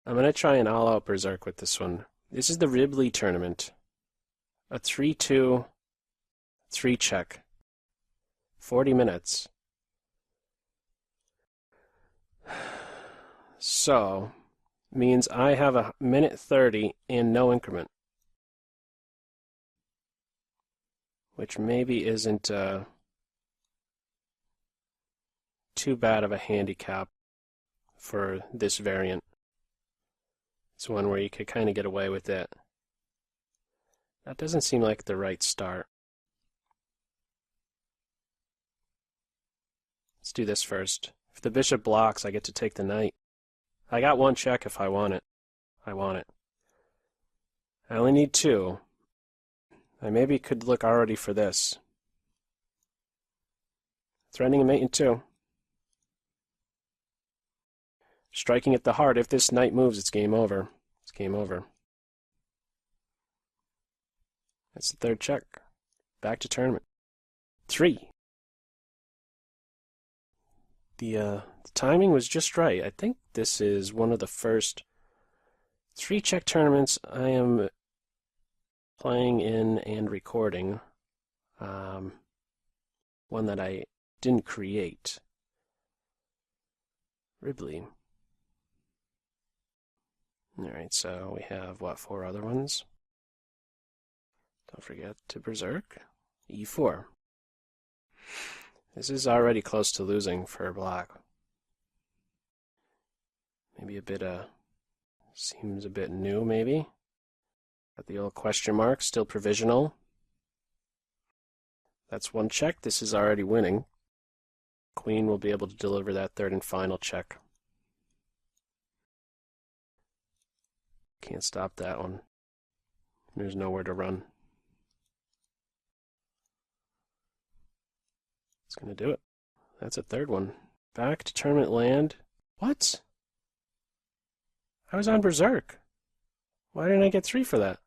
I'm going to try an all-out Berserk with this one. This is the Ridley tournament. A 3-2, 3-check. 40 minutes. So, means I have a minute 30 and no increment. Which maybe isn't too bad of a handicap for this variant. It's one where you could kind of get away with it. That doesn't seem like the right start. Let's do this first. If the bishop blocks, I get to take the knight. I got one check if I want it. I want it. I only need two. I maybe could look already for this. Threatening a mate in two. Striking at the heart. If this knight moves, it's game over. It's game over. That's the third check. Back to tournament. 3. The timing was just right. I think this is one of the first 3-check tournaments I am playing in and recording. One that I didn't create. Ridley. Alright, so we have, what, 4 other ones? Don't forget to Berserk. E4. This is already close to losing for black. Maybe a bit, seems a bit new, maybe. Got the old question mark, still provisional. That's one check. This is already winning. Queen will be able to deliver that third and final check. Can't stop that one. There's nowhere to run. It's going to do it. That's a third one. Back to tournament land. What? I was on Berserk. Why didn't I get 3 for that?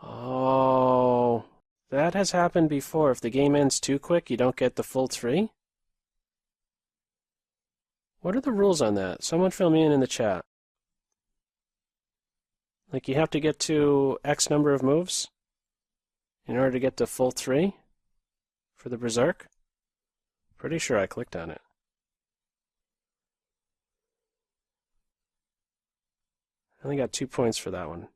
Oh, that has happened before. If the game ends too quick, you don't get the full 3? What are the rules on that? Someone fill me in the chat. Like, you have to get to X number of moves in order to get the full 3 for the Berserk? Pretty sure I clicked on it. I only got 2 points for that one.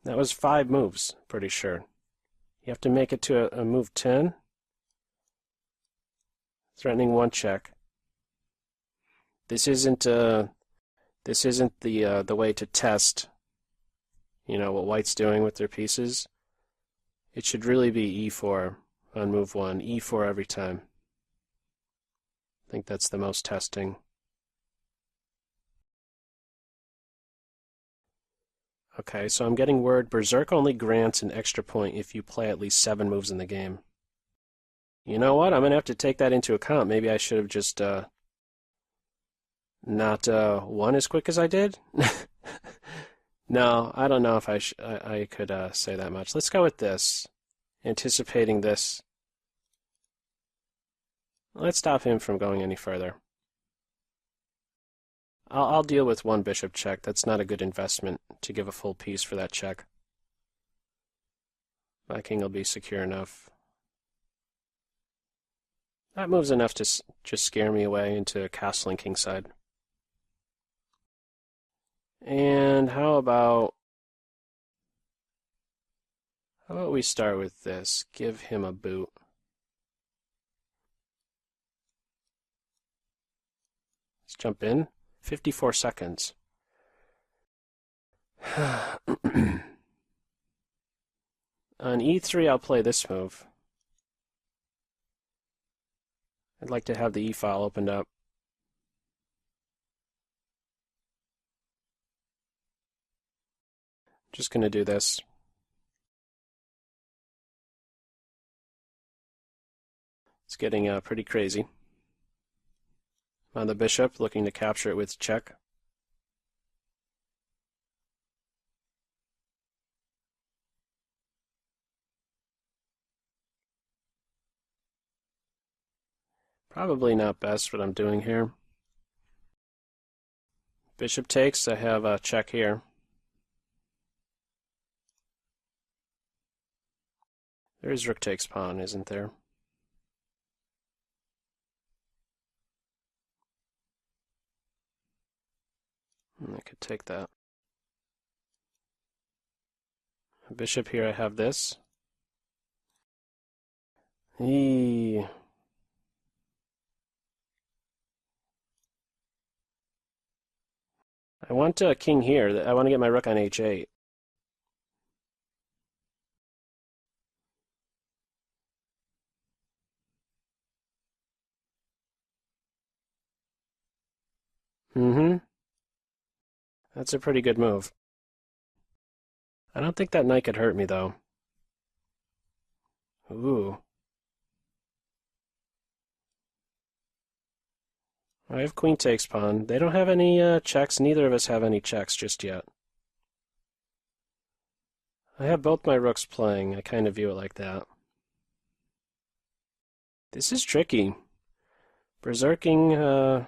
That was 5 moves, pretty sure. You have to make it to a move 10. Threatening 1 check. This isn't the way to test, you know, what white's doing with their pieces. It should really be e4 on move 1, e4 every time. I think that's the most testing. Okay, so I'm getting word Berserk only grants an extra point if you play at least 7 moves in the game. You know what? I'm going to have to take that into account. Maybe I should have just not won as quick as I did? No, I don't know if I could say that much. Let's go with this. Anticipating this. Let's stop him from going any further. I'll deal with 1 bishop check. That's not a good investment to give a full piece for that check. My king will be secure enough. That move's enough to just scare me away into castling kingside. And how about we start with this? Give him a boot. Let's jump in. 54 seconds. On e3, I'll play this move. I'd like to have the e-file opened up. Just going to do this. It's getting pretty crazy. On the bishop, looking to capture it with check. Probably not best what I'm doing here. Bishop takes, I have a check here. There is rook takes pawn, isn't there? I could take that. Bishop here, I have this. I want a king here. I want to get my rook on h8. That's a pretty good move. I don't think that knight could hurt me, though. Ooh. I have queen takes pawn. They don't have any checks. Neither of us have any checks just yet. I have both my rooks playing. I kind of view it like that. This is tricky. Berserking,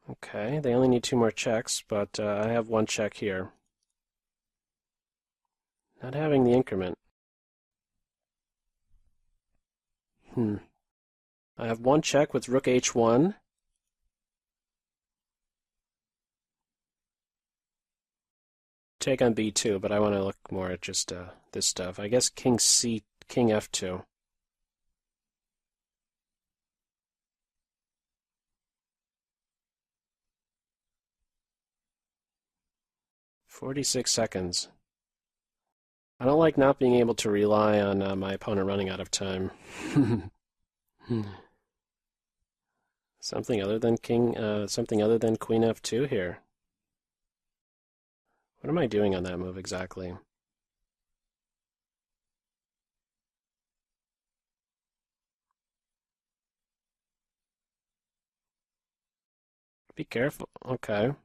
okay, they only need 2 more checks, but I have 1 check here. Not having the increment. I have 1 check with rook h1. Take on b2, but I want to look more at just this stuff. I guess king f2. "46 seconds. I don't like not being able to rely on my opponent running out of time. Something other than something other than queen f2 here. What am I doing on that move exactly? Be careful. Okay.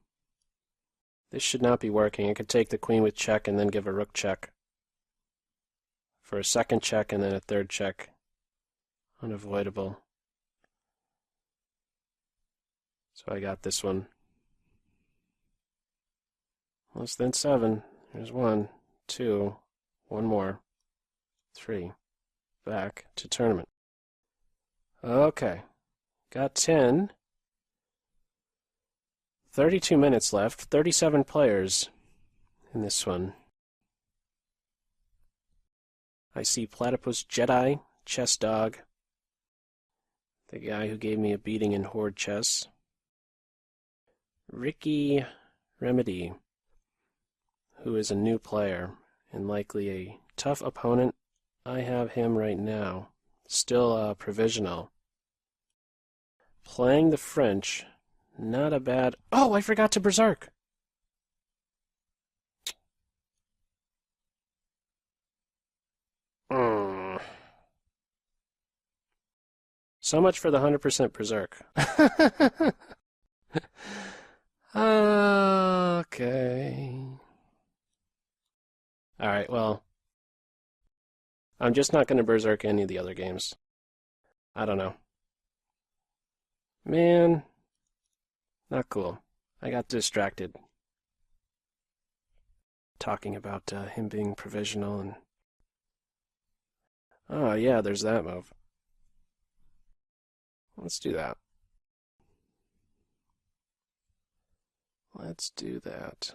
This should not be working. I could take the queen with check and then give a rook check. For a second check and then a third check. Unavoidable. So I got this one. Less than 7. There's 1, 2, 1 more, 3. Back to tournament. Okay. Got 10. 32 minutes left. 37 players in this one. I see Platypus Jedi, Chess Dog, the guy who gave me a beating in Horde Chess. Ricky Remedy, who is a new player and likely a tough opponent. I have him right now. Still provisional. Playing the French. Not a bad... Oh, I forgot to Berserk! So much for the 100% Berserk. Okay. Alright, well, I'm just not going to Berserk any of the other games. I don't know. Man, not cool. I got distracted talking about him being provisional and... Oh, yeah, there's that move. Let's do that. Let's do that.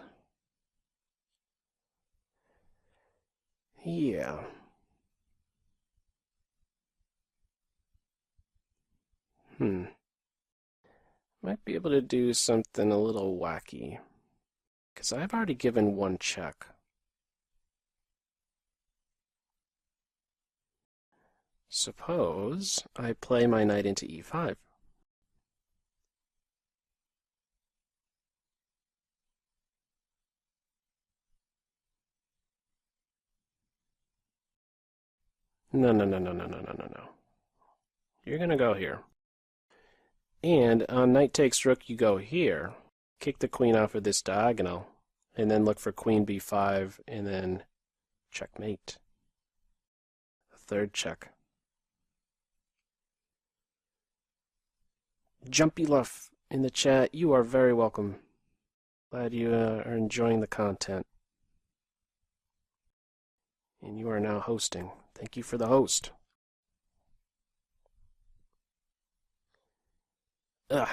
Yeah. Might be able to do something a little wacky. Because I've already given 1 check. Suppose I play my knight into e5. No. You're going to go here. And on knight takes rook, you go here. Kick the queen off of this diagonal. And then look for queen b5, and then checkmate. A third check. Jumpy Luff in the chat, you are very welcome. Glad you are enjoying the content. And you are now hosting. Thank you for the host. Ugh.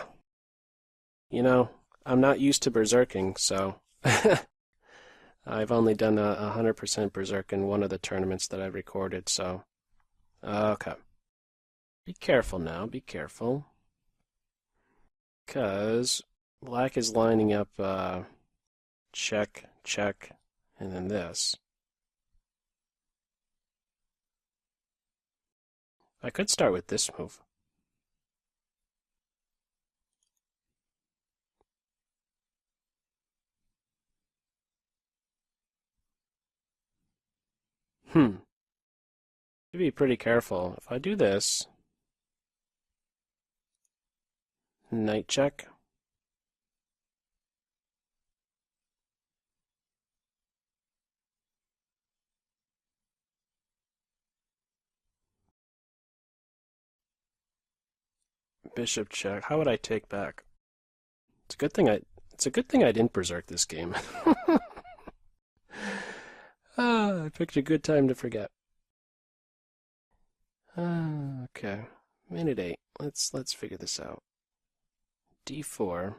You know, I'm not used to berserking, so I've only done 100% berserk in one of the tournaments that I've recorded, so okay. Be careful now, be careful. Because black is lining up check, check, and then this. I could start with this move. Should be pretty careful. If I do this, knight check. Bishop check. How would I take back? It's a good thing I didn't berserk this game. I picked a good time to forget. Okay. Minute 8. Let's figure this out. D4.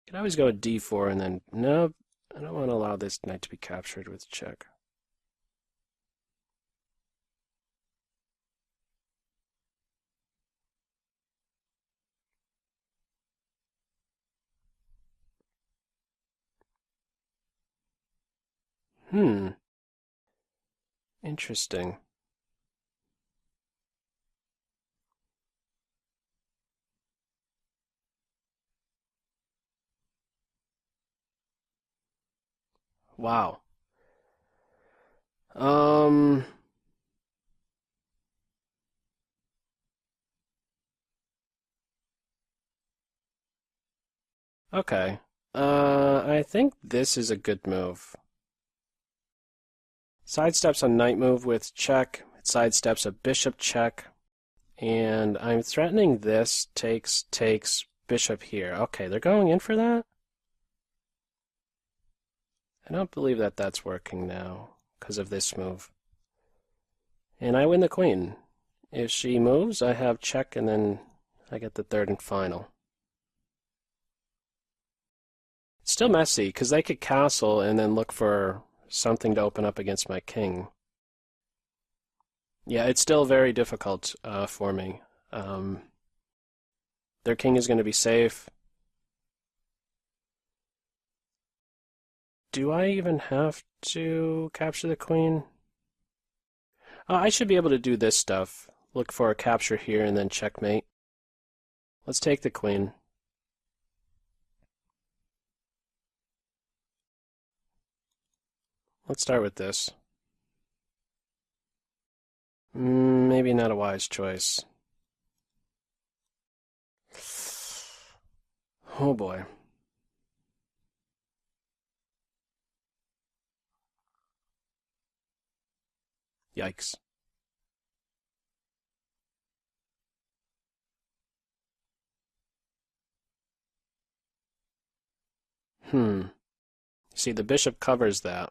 Could always go with D4 and then no, I don't want to allow this knight to be captured with check. Interesting. Wow. Okay. I think this is a good move. Sidesteps a knight move with check. It sidesteps a bishop check. And I'm threatening this takes bishop here. Okay, they're going in for that? I don't believe that that's working now because of this move. And I win the queen. If she moves, I have check and then I get the third and final. It's still messy because they could castle and then look for something to open up against my king. Yeah, it's still very difficult for me. Their king is going to be safe. Do I even have to capture the queen? I should be able to do this stuff. Look for a capture here and then checkmate. Let's take the queen. Let's start with this. Maybe not a wise choice. Oh boy. Yikes. See, the bishop covers that.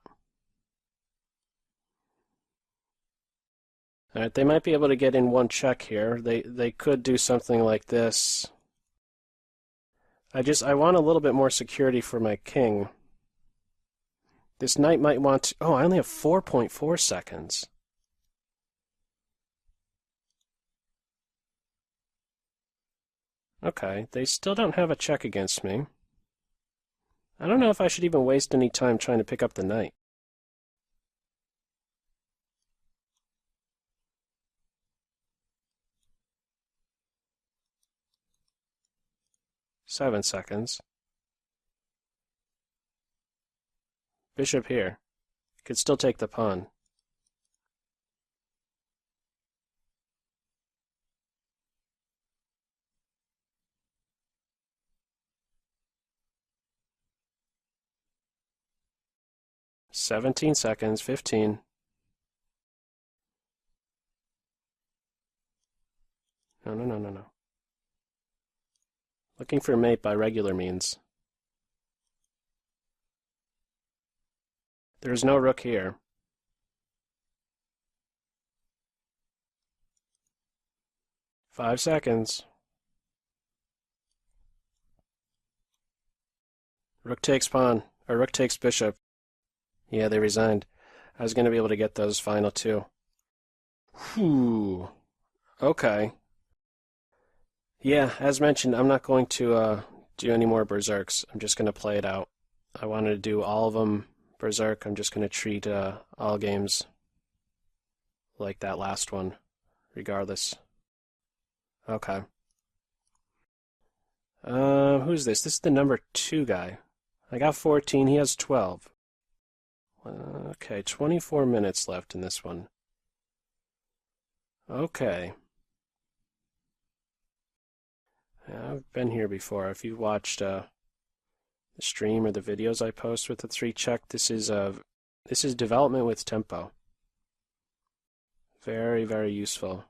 Alright, they might be able to get in one check here. They could do something like this. I want a little bit more security for my king. This knight might want to... Oh, I only have 4.4 seconds. Okay, they still don't have a check against me. I don't know if I should even waste any time trying to pick up the knight. Seven seconds. Bishop here. Could still take the pawn. "17 seconds, 15. No. Looking for mate by regular means. There is no rook here. Five seconds. Rook takes pawn, or rook takes bishop. Yeah, they resigned. I was going to be able to get those final two. Whew. Okay. Yeah, as mentioned, I'm not going to do any more Berserks. I'm just going to play it out. I wanted to do all of them Berserk. I'm just going to treat all games like that last one, regardless. Okay. Who's this? This is the number 2 guy. I got 14, he has 12. Okay, 24 minutes left in this one. Okay. Yeah, I've been here before. If you've watched the stream or the videos I post with the 3-check, this is development with tempo. Very, very useful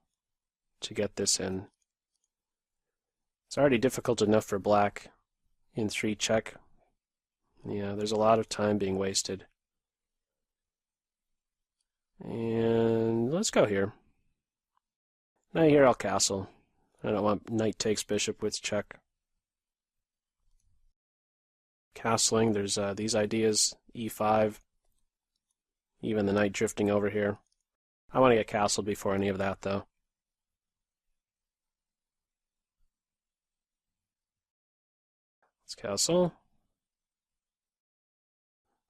to get this in. It's already difficult enough for black in 3-check. Yeah, there's a lot of time being wasted. And let's go here. Now here I'll castle. I don't want knight takes bishop with check. Castling, there's these ideas, e5, even the knight drifting over here. I want to get castled before any of that, though. Let's castle.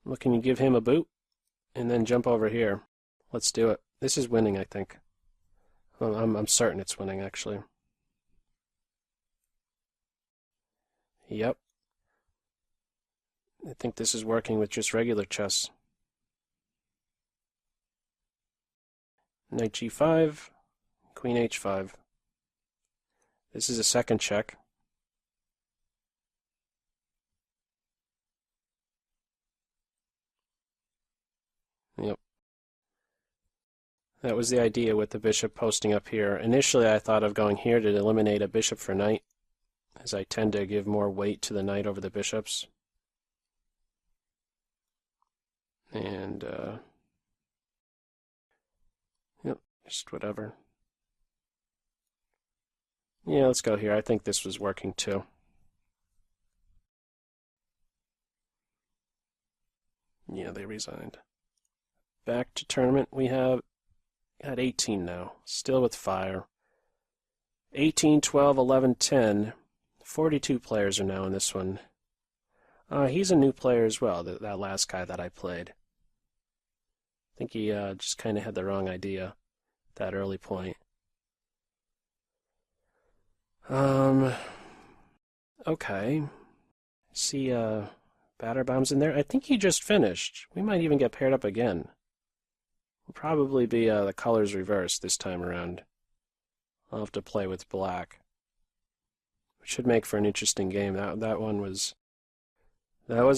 Looking to give him a boot, and then jump over here. Let's do it. This is winning, I think. Well, I'm certain it's winning, actually. Yep. I think this is working with just regular chess. Knight g5, queen h5. This is a second check. Yep. That was the idea with the bishop posting up here. Initially I thought of going here to eliminate a bishop for knight, as I tend to give more weight to the knight over the bishops. And, yep, just whatever. Yeah, let's go here. I think this was working too. Yeah, they resigned. Back to tournament, we have got 18 now, still with fire. 18, 12, 11, 10. 42 players are now in this one. He's a new player as well, that last guy that I played. I think he just kind of had the wrong idea at that early point. Okay. See, batter bombs in there. I think he just finished. We might even get paired up again. Will probably be the colors reversed this time around. I'll have to play with black. Which should make for an interesting game. That was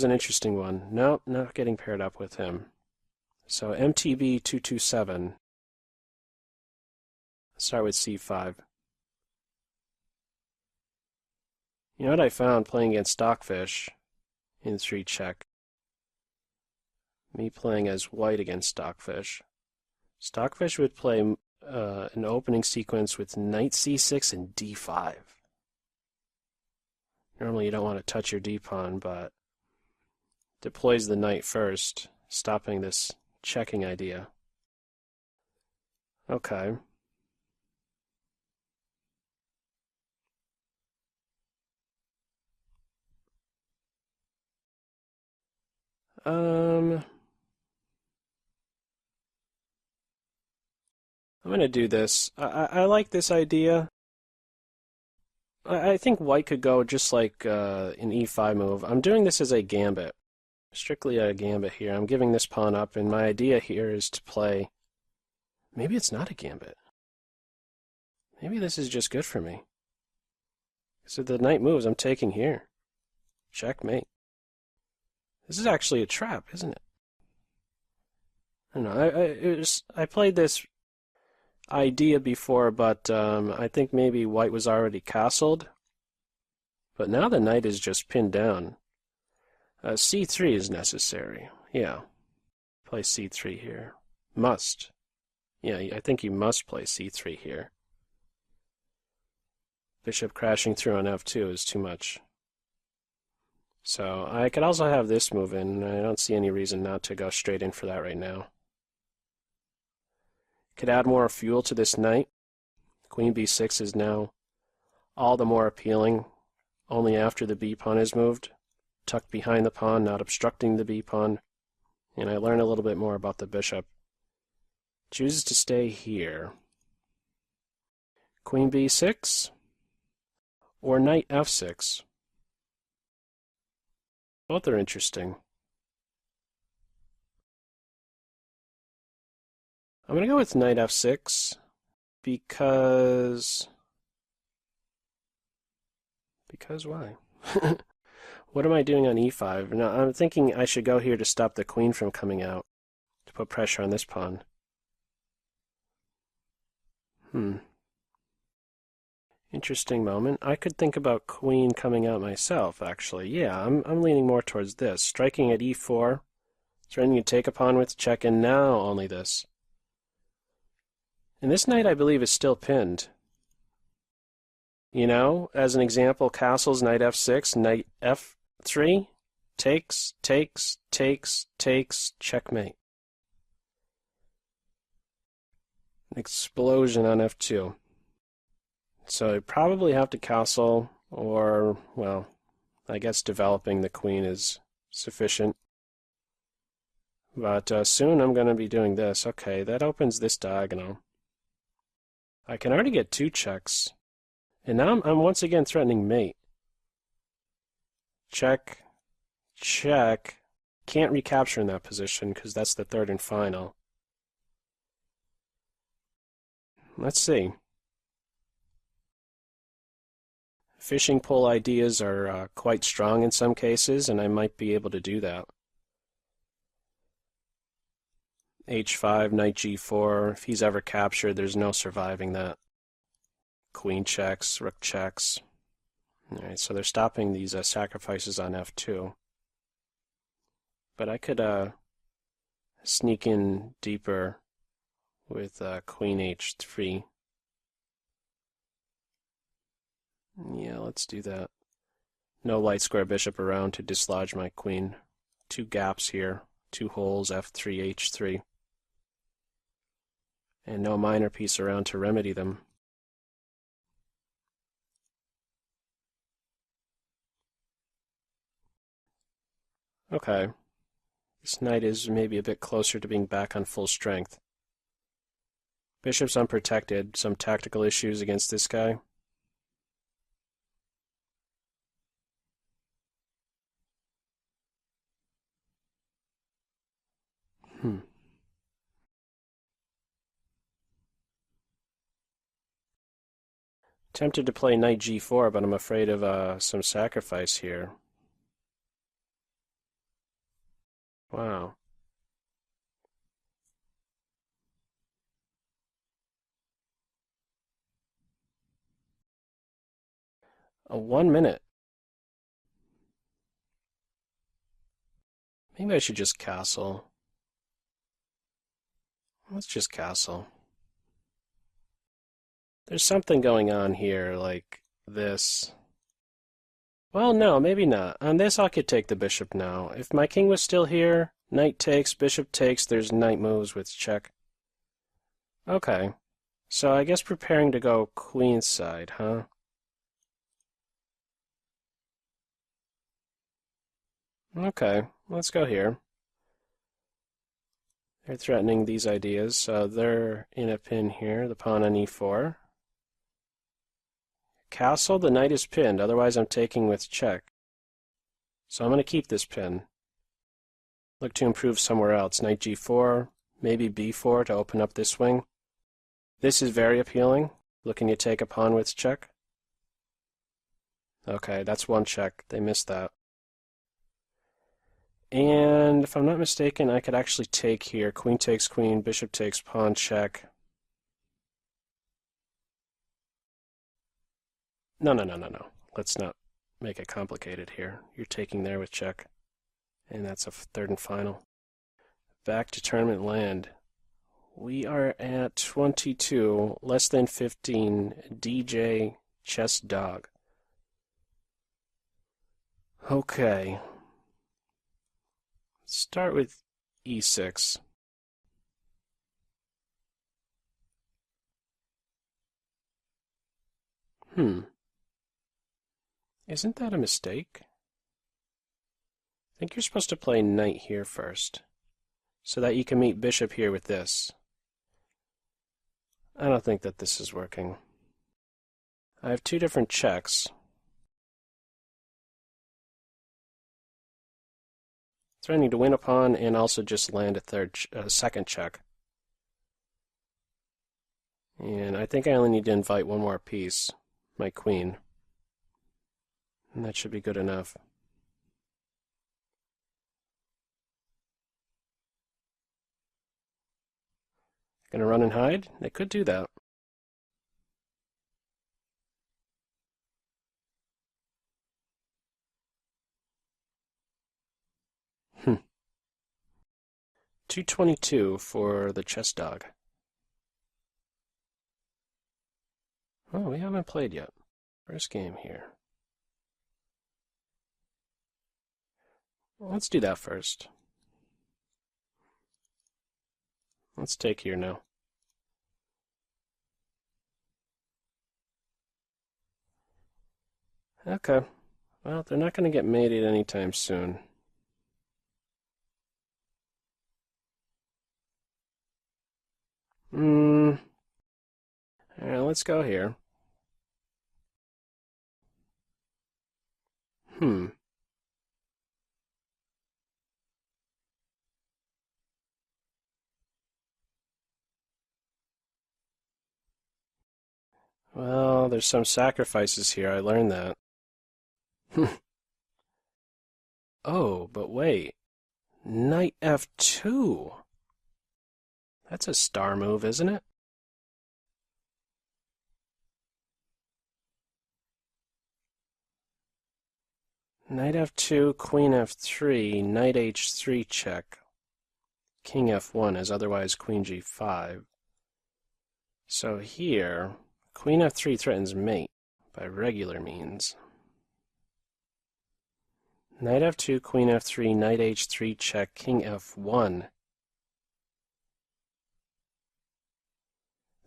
an interesting one. Nope, not getting paired up with him. So MTB 227. Let's start with C5. You know what I found playing against Stockfish in 3-check? Me playing as white against Stockfish. Stockfish would play an opening sequence with knight c6 and d5. Normally you don't want to touch your d-pawn, but deploys the knight first, stopping this checking idea. Okay. I'm going to do this. I like this idea. I think white could go just like an e5 move. I'm doing this as a gambit. Strictly a gambit here. I'm giving this pawn up, and my idea here is to play... Maybe it's not a gambit. Maybe this is just good for me. So the knight moves, I'm taking here. Checkmate. This is actually a trap, isn't it? I don't know. I played this idea before, but I think maybe white was already castled. But now the knight is just pinned down. C3 is necessary. Yeah. Play C3 here. Must. Yeah, I think you must play C3 here. Bishop crashing through on F2 is too much. So I could also have this move in. I don't see any reason not to go straight in for that right now. Could add more fuel to this knight. Queen b6 is now all the more appealing, only after the b pawn is moved, tucked behind the pawn, not obstructing the b pawn. And I learn a little bit more about the bishop. Chooses to stay here. Queen b6 or knight f6. Both are interesting. I'm going to go with knight f6 because why? What am I doing on e5? Now, I'm thinking I should go here to stop the queen from coming out, to put pressure on this pawn. Interesting moment. I could think about queen coming out myself, actually. Yeah, I'm leaning more towards this. Striking at e4, threatening to take a pawn with check, and now only this. And this knight, I believe, is still pinned. You know, as an example, castles, knight f6, knight f3, takes, checkmate. An explosion on f2. So I probably have to castle, or, well, I guess developing the queen is sufficient. But soon I'm going to be doing this. Okay, that opens this diagonal. I can already get 2 checks. And now I'm once again threatening mate. Check, check. Can't recapture in that position because that's the third and final. Let's see. Fishing pole ideas are quite strong in some cases, and I might be able to do that. H5, knight g4. If he's ever captured, there's no surviving that. Queen checks, rook checks. Alright, so they're stopping these sacrifices on f2. But I could sneak in deeper with queen h3. Yeah, let's do that. No light square bishop around to dislodge my queen. 2 gaps here, 2 holes, f3, h3. And no minor piece around to remedy them. Okay. This knight is maybe a bit closer to being back on full strength. Bishop's unprotected. Some tactical issues against this guy. Tempted to play knight g4, but I'm afraid of some sacrifice here. Wow. A 1 minute. Maybe I should just castle. Let's just castle. There's something going on here, like this. Well, no, maybe not. On this, I could take the bishop now. If my king was still here, knight takes, bishop takes, there's knight moves with check. Okay. So I guess preparing to go queenside, huh? Okay, let's go here. They're threatening these ideas, so they're in a pin here, the pawn on e4. Castle, the knight is pinned, otherwise I'm taking with check. So I'm going to keep this pin. Look to improve somewhere else. Knight g4, maybe b4 to open up this wing. This is very appealing, looking to take a pawn with check. Okay, that's 1 check. They missed that. And if I'm not mistaken, I could actually take here. Queen takes queen, bishop takes pawn, check. No. Let's not make it complicated here. You're taking there with check, and that's a third and final. Back to tournament land. We are at 22, less than 15, DJ Chess Dog. Okay. Start with e6. Isn't that a mistake? I think you're supposed to play knight here first, so that you can meet bishop here with this. I don't think that this is working. I have two different checks. Threatening to win a pawn and also just land a second check. And I think I only need to invite one more piece, my queen. And that should be good enough. Gonna run and hide? They could do that. Hmm. 222 for the chess dog. Oh, we haven't played yet. First game here. Well, let's do that first. Let's take here now. Okay. Well, they're not going to get mated anytime soon. Alright, let's go here. Well, there's some sacrifices here, I learned that. Oh, but wait. Knight f2. That's a star move, isn't it? Knight f2, queen f3, knight h3 check. King f1 is otherwise queen g5. So here, queen f3 threatens mate by regular means. Knight f2, queen f3, knight h3 check, king f1. I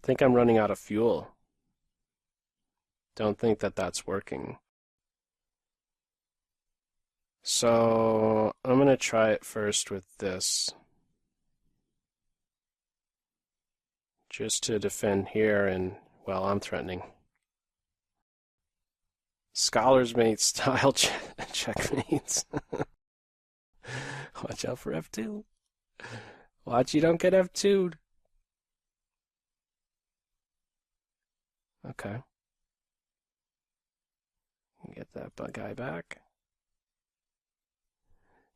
think I'm running out of fuel. Don't think that that's working. So I'm going to try it first with this. Just to defend here and, well, I'm threatening. Scholar's mate style checkmates. Watch out for f2. Watch you don't get f2'd. Okay. Get that guy back.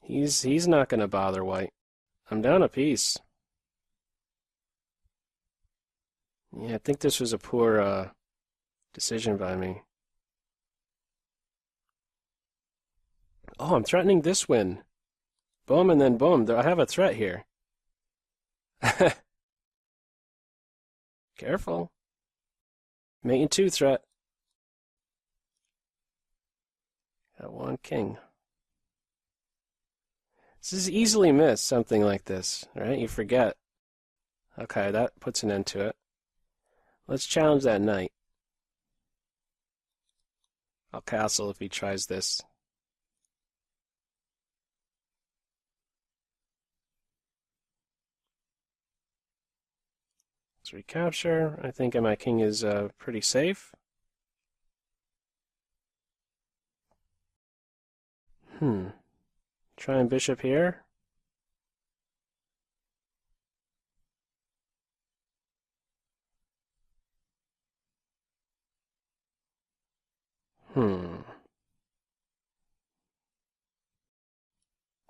He's not going to bother white. I'm down a piece. Yeah, I think this was a poor decision by me. Oh, I'm threatening this win. Boom, and then boom. I have a threat here. Careful. Mate and 2 threat. Got one king. This is easily missed, something like this, right? You forget. Okay, that puts an end to it. Let's challenge that knight. I'll castle if he tries this. Let's recapture. I think my king is pretty safe. Try and bishop here.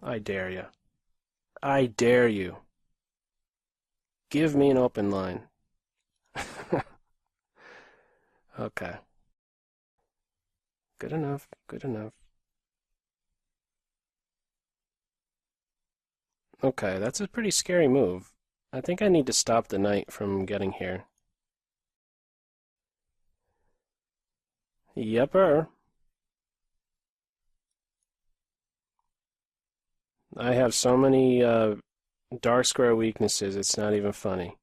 I dare you. I dare you. Give me an open line. Okay. Good enough. Good enough. Okay, that's a pretty scary move. I think I need to stop the knight from getting here. Yepper. I have so many dark square weaknesses, it's not even funny.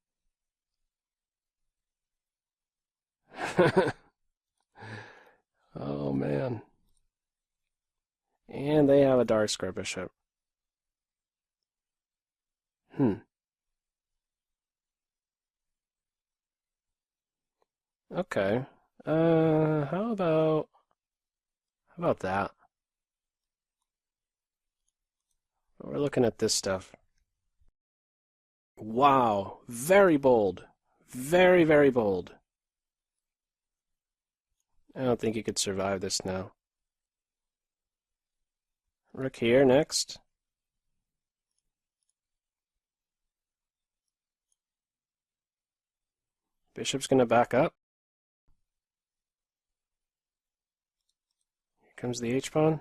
Oh man. And they have a dark square bishop. Hmm. Okay. How about that? We're looking at this stuff. Wow, very bold. Very, very bold. I don't think you could survive this now. Rook here next. Bishop's gonna back up. Here comes the H-pawn.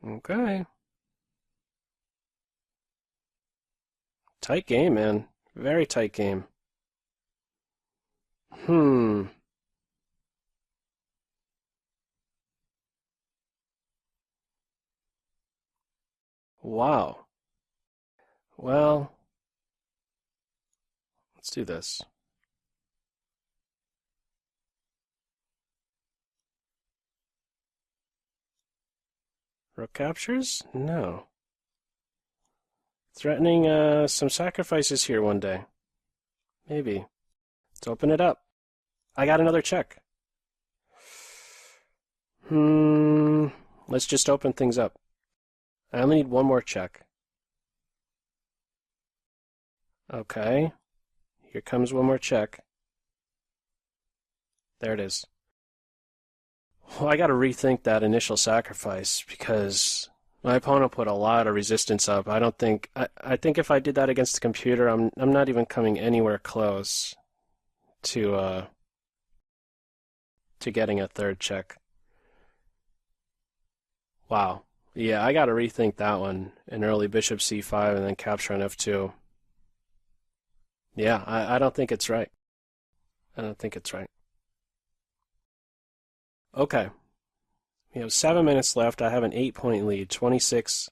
Okay. Tight game, man. Very tight game. Hmm. Wow. Well, let's do this. Rook captures? No. Threatening some sacrifices here one day. Maybe. Let's open it up. I got another check. Let's just open things up. I only need one more check. Okay. Here comes one more check. There it is. Well, I got to rethink that initial sacrifice because my opponent put a lot of resistance up. I think if I did that against the computer, I'm not even coming anywhere close to getting a third check. Wow. Yeah, I got to rethink that one. An early bishop c5 and then capture on f2. Yeah, I don't think it's right. I don't think it's right. Okay. We have 7 minutes left. I have an 8-point lead, 26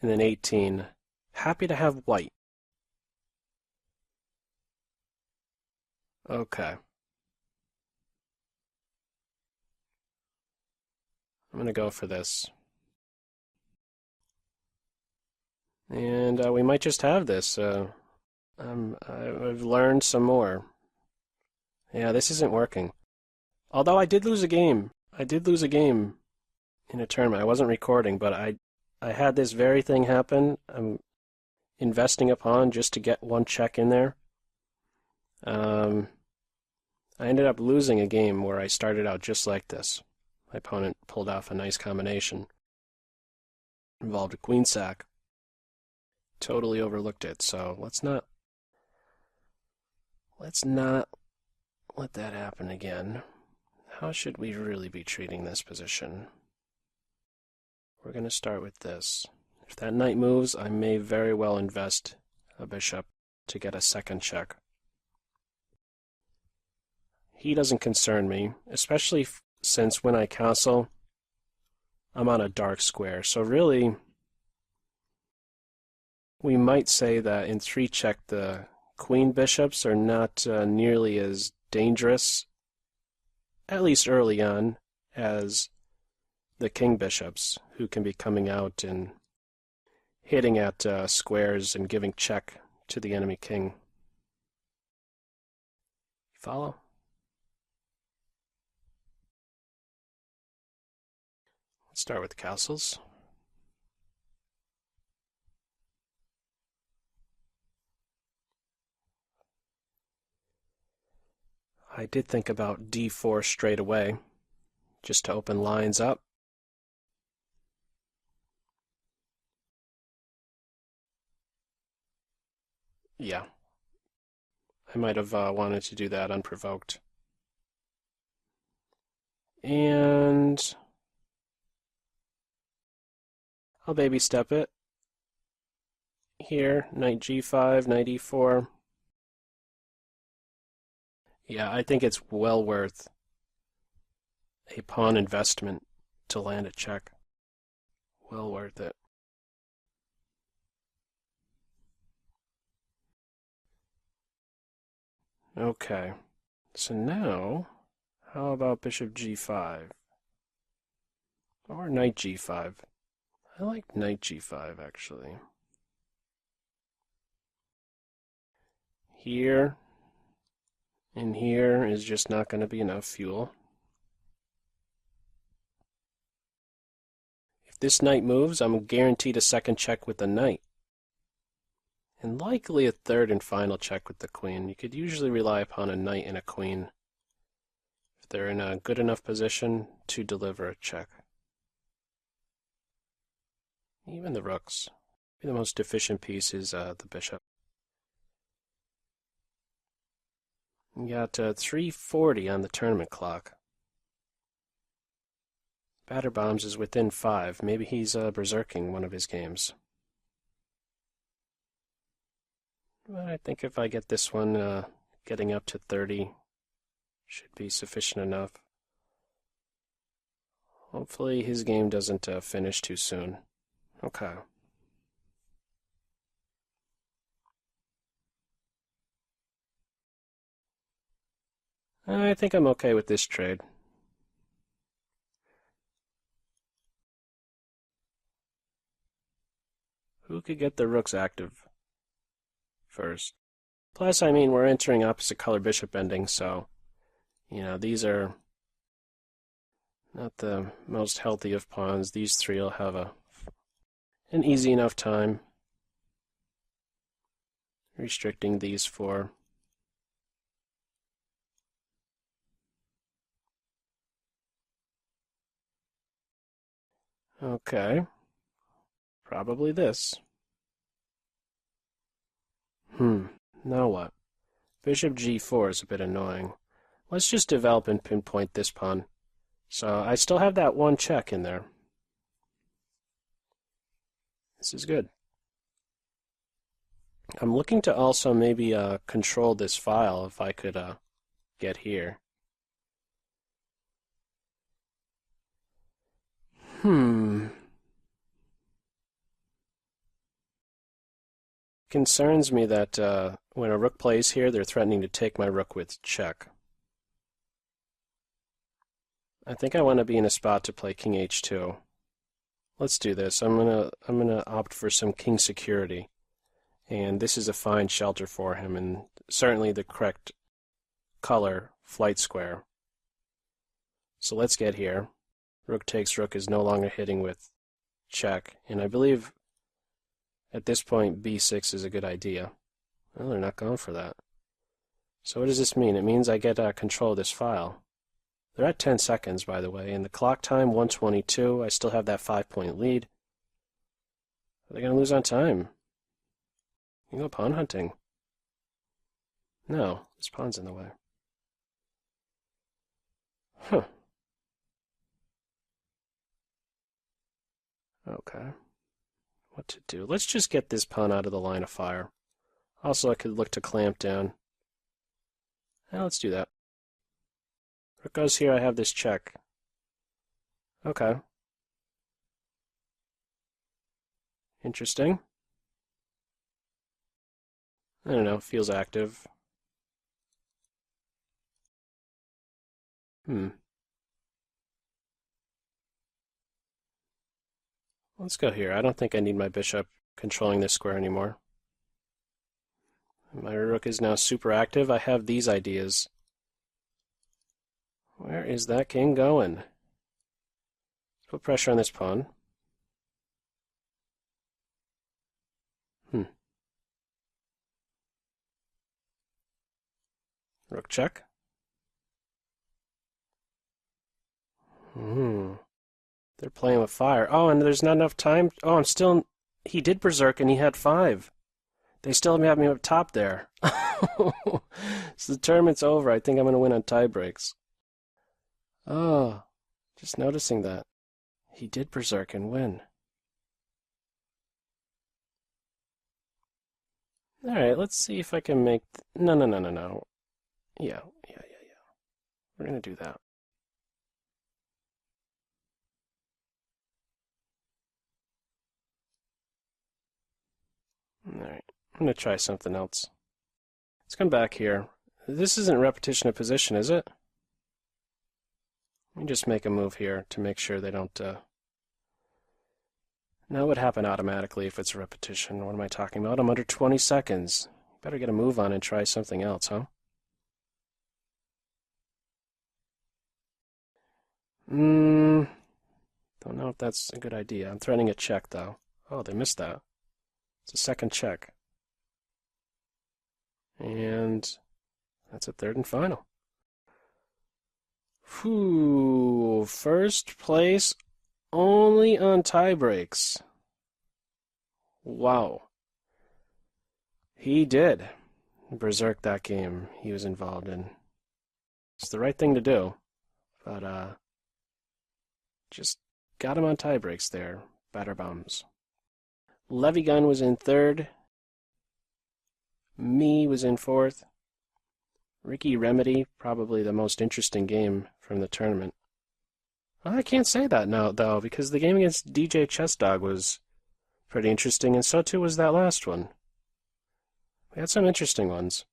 and then 18. Happy to have white. Okay. I'm going to go for this. And we might just have this. I've learned some more. Yeah, this isn't working. Although I did lose a game. I did lose a game in a tournament. I wasn't recording, but I had this very thing happen. I'm investing a pawn just to get one check in there. I ended up losing a game where I started out just like this. My opponent pulled off a nice combination. Involved a queen sack. Totally overlooked it, so let's not let that happen again. How should we really be treating this position? We're going to start with this. If that knight moves, I may very well invest a bishop to get a second check. He doesn't concern me, especially since when I castle, I'm on a dark square. So really, we might say that in 3-check the queen bishops are not nearly as dangerous, at least early on, as the king bishops, who can be coming out and hitting at squares and giving check to the enemy king. Follow? Let's start with castles. I did think about d4 straight away, just to open lines up. Yeah, I might have wanted to do that unprovoked. And I'll baby step it. Here, knight g5, knight e4. Yeah, I think it's well worth a pawn investment to land a check. Well worth it. Okay, so now, how about bishop g5? Or knight g5? I like knight g5, actually. Here and here is just not going to be enough fuel. If this knight moves, I'm guaranteed a second check with the knight. And likely a third and final check with the queen. You could usually rely upon a knight and a queen if they're in a good enough position to deliver a check. Even the rooks. The most deficient piece is the bishop. You got 3:40 on the tournament clock. Batter Bombs is within 5. Maybe he's berserking one of his games. But I think if I get this one getting up to 30, should be sufficient enough. Hopefully his game doesn't finish too soon. Okay. I think I'm okay with this trade. Who could get the rooks active first? Plus, I mean, we're entering opposite color bishop ending, so, these are not the most healthy of pawns. These three will have an easy enough time restricting these four. Okay. Probably this. Now what? Bishop g4 is a bit annoying. Let's just develop and pinpoint this pawn. So I still have that one check in there. This is good. I'm looking to also maybe control this file if I could get here. Concerns me that when a rook plays here, they're threatening to take my rook with check. I think I want to be in a spot to play king h2. Let's do this. I'm gonna opt for some king security, and this is a fine shelter for him, and certainly the correct color flight square. So let's get here. Rook takes rook is no longer hitting with check, and I believe at this point b6 is a good idea. Well, they're not going for that. So what does this mean? It means I get control of this file. They're at 10 seconds, by the way, and the clock time, 1:22. I still have that 5-point lead. Are they going to lose on time? You go pawn hunting. No, this pawn's in the way. Huh. Okay. What to do? Let's just get this pawn out of the line of fire. Also, I could look to clamp down. Let's do that. Rook goes here, I have this check. Okay. Interesting. I don't know, feels active. Let's go here. I don't think I need my bishop controlling this square anymore. My rook is now super active. I have these ideas. Where is that king going? Let's put pressure on this pawn. Rook check. They're playing with fire. Oh, and there's not enough time. Oh, he did berserk and he had 5. They still have me up top there. So the tournament's over. I think I'm going to win on tie breaks. Oh, just noticing that. He did Berserk and win. Alright, let's see if I can make... No. Yeah. We're going to do that. Alright, I'm going to try something else. Let's come back here. This isn't repetition of position, is it? Let me just make a move here to make sure they don't... Now it would happen automatically if it's a repetition. What am I talking about? I'm under 20 seconds. Better get a move on and try something else, huh? Don't know if that's a good idea. I'm threatening a check, though. Oh, they missed that. It's a second check. And that's a third and final. Whew, first place only on tie breaks. Wow. He did Berserk that game he was involved in. It's the right thing to do, but just got him on tie breaks there. Batter bums. Levigun was in third. Me was in fourth. Ricky Remedy, probably the most interesting game from the tournament. Well, I can't say that now, though, because the game against DJ ChessDog was pretty interesting, and so too was that last one. We had some interesting ones.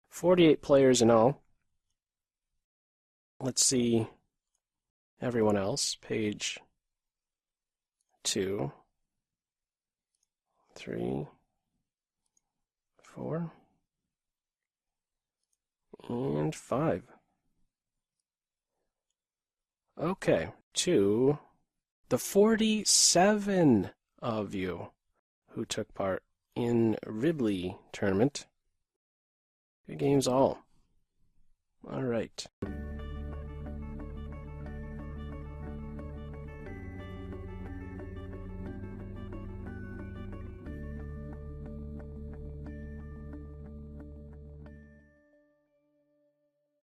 48 players in all. Let's see everyone else. Page 2, 3, 4, and 5. Okay, to the 47 of you who took part in Ribley tournament. Good games all. All right.